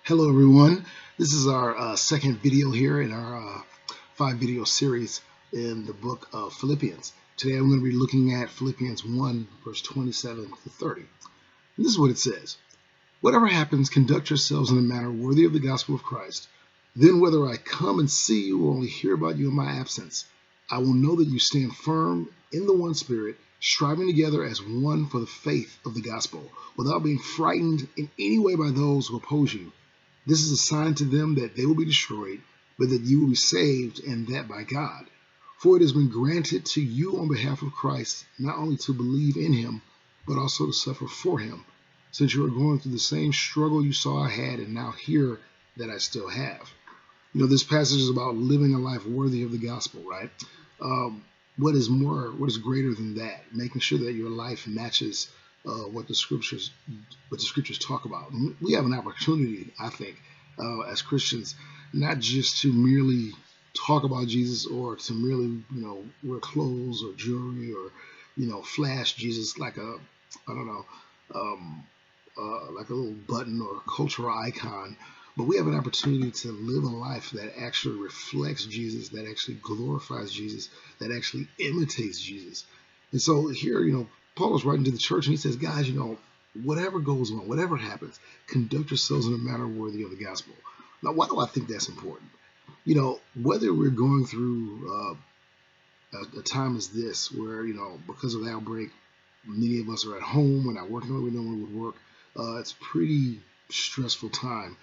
Hello, everyone. This is our second video here in our 5 video series in the book of Philippians. Today I'm going to be looking at Philippians 1, verse 27 to 30. And this is what it says. Whatever happens, conduct yourselves in a manner worthy of the gospel of Christ. Then whether I come and see you or only hear about you in my absence, I will know that you stand firm in the one Spirit, striving together as one for the faith of the gospel, without being frightened in any way by those who oppose you. This is a sign to them that they will be destroyed, but that you will be saved, and that by God. For it has been granted to you on behalf of Christ not only to believe in him, but also to suffer for him, since you are going through the same struggle you saw I had and now hear that I still have. This passage is about living a life worthy of the gospel, right? What is greater than that? Making sure that your life matches what the scriptures talk about. We have an opportunity, I think, as Christians, not just to merely talk about Jesus or to merely wear clothes or jewelry or flash Jesus like a I don't know like a little button or a cultural icon. But we have an opportunity to live a life that actually reflects Jesus, that actually glorifies Jesus, that actually imitates Jesus. And so here, Paul is writing to the church and he says, guys, whatever goes on, whatever happens, conduct yourselves in a manner worthy of the gospel. Now, why do I think that's important? Whether we're going through a time as this where, because of the outbreak, many of us are at home, we're not working like we normally would work. It's a pretty stressful time.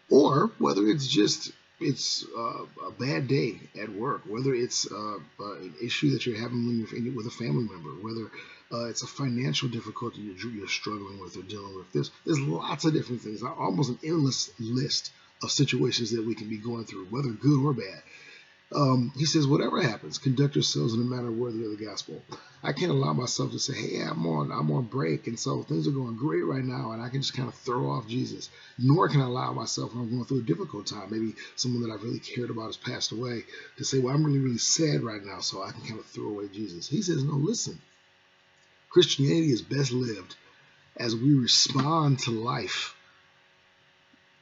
Or whether it's a bad day at work, whether it's an issue that you're having when you're with a family member, whether it's a financial difficulty you're struggling with or dealing with. There's lots of different things, almost an endless list of situations that we can be going through, whether good or bad. He says, whatever happens, conduct yourselves in a manner worthy of the gospel. I can't allow myself to say, hey, I'm on break, and so things are going great right now, and I can just kind of throw off Jesus. Nor can I allow myself, when I'm going through a difficult time, maybe someone that I've really cared about has passed away, to say, well, I'm really, really sad right now, so I can kind of throw away Jesus. He says, no, listen. Christianity is best lived as we respond to life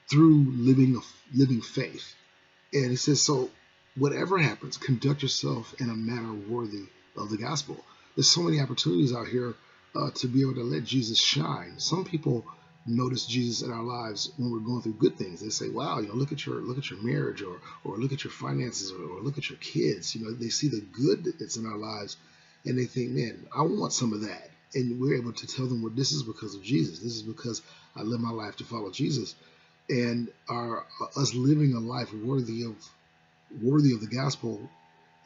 through living faith. And he says, so whatever happens, conduct yourself in a manner worthy of the gospel. There's so many opportunities out here to be able to let Jesus shine. Some people notice Jesus in our lives when we're going through good things. They say, wow, look at your marriage, or look at your finances, or look at your kids. They see the good that's in our lives, and they think, man, I want some of that. And we're able to tell them, well, this is because of Jesus. This is because I live my life to follow Jesus. And us living a life worthy of the gospel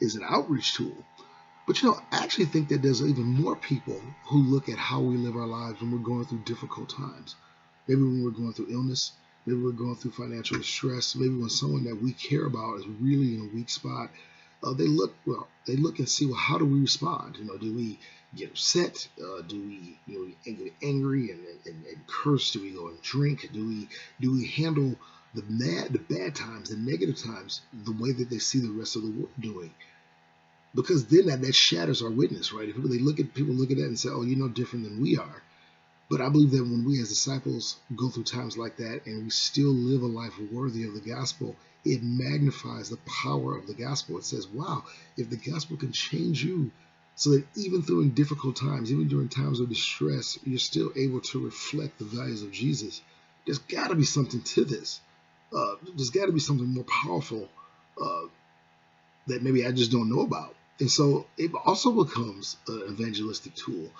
is an outreach tool. But I actually think that there's even more people who look at how we live our lives when we're going through difficult times. Maybe when we're going through illness, maybe we're going through financial stress, maybe when someone that we care about is really in a weak spot. They look and see, well, how do we respond? Do we get upset? Do we get angry and curse? Do we go and drink? Do we handle the bad times, the negative times, the way that they see the rest of the world doing? Because then that shatters our witness, right? If people look at that and say, oh, you're no different than we are. But I believe that when we as disciples go through times like that and we still live a life worthy of the gospel, it magnifies the power of the gospel. It says, wow, if the gospel can change you so that even through difficult times, even during times of distress, you're still able to reflect the values of Jesus, there's got to be something to this. There's got to be something more powerful that maybe I just don't know about. And so it also becomes an evangelistic tool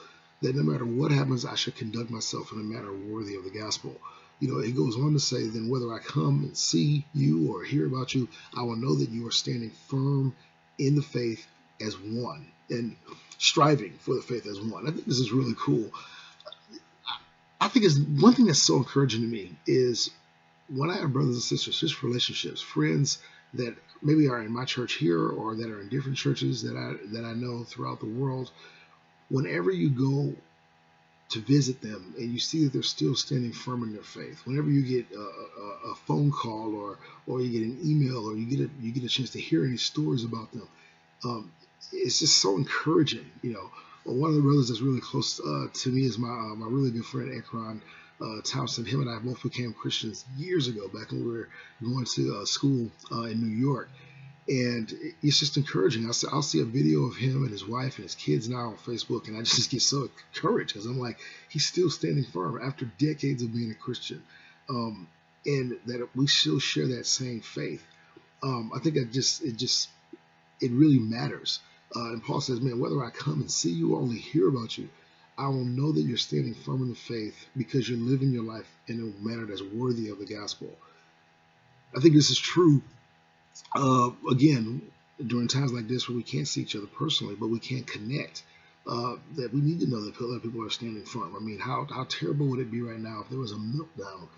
that no matter what happens, I should conduct myself in a manner worthy of the gospel. It goes on to say, then whether I come and see you or hear about you, I will know that you are standing firm in the faith as one and striving for the faith as one. I think this is really cool. I think it's one thing that's so encouraging to me is when I have brothers and sisters, just relationships, friends that maybe are in my church here or that are in different churches that I know throughout the world. Whenever you go to visit them and you see that they're still standing firm in their faith, whenever you get a phone call or you get an email or you get a chance to hear any stories about them, it's just so encouraging. One of the brothers that's really close to me is my really good friend Ekron. Townsend. Him and I both became Christians years ago, back when we were going to school in New York. And it's just encouraging. I'll see a video of him and his wife and his kids now on Facebook, and I just get so encouraged because I'm like, he's still standing firm after decades of being a Christian, and that we still share that same faith. I think it really matters. And Paul says, man, whether I come and see you or only hear about you, I will know that you're standing firm in the faith because you're living your life in a manner that's worthy of the gospel. I think this is true. Again, during times like this where we can't see each other personally, but we can't connect, that we need to know that other people are standing firm. I mean, how terrible would it be right now if there was a meltdown,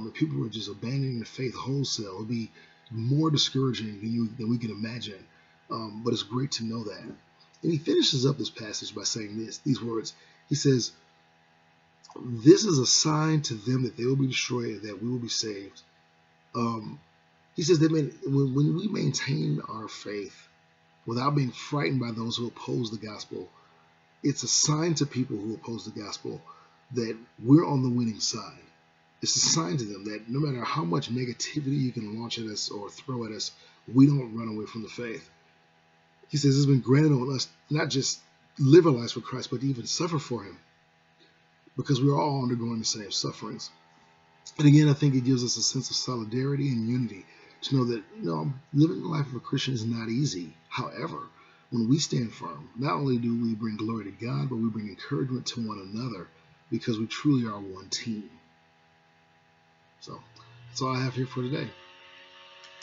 if people were just abandoning the faith wholesale? It would be more discouraging than we can imagine. But it's great to know that. And he finishes up this passage by saying these words. He says, "This is a sign to them that they will be destroyed and that we will be saved." He says that when we maintain our faith without being frightened by those who oppose the gospel, it's a sign to people who oppose the gospel that we're on the winning side. It's a sign to them that no matter how much negativity you can launch at us or throw at us, we don't run away from the faith. He says it's been granted on us not just live our lives for Christ, but to even suffer for him, because we're all undergoing the same sufferings. And again, I think it gives us a sense of solidarity and unity to know that, living the life of a Christian is not easy. However, when we stand firm, not only do we bring glory to God, but we bring encouragement to one another because we truly are one team. So that's all I have here for today.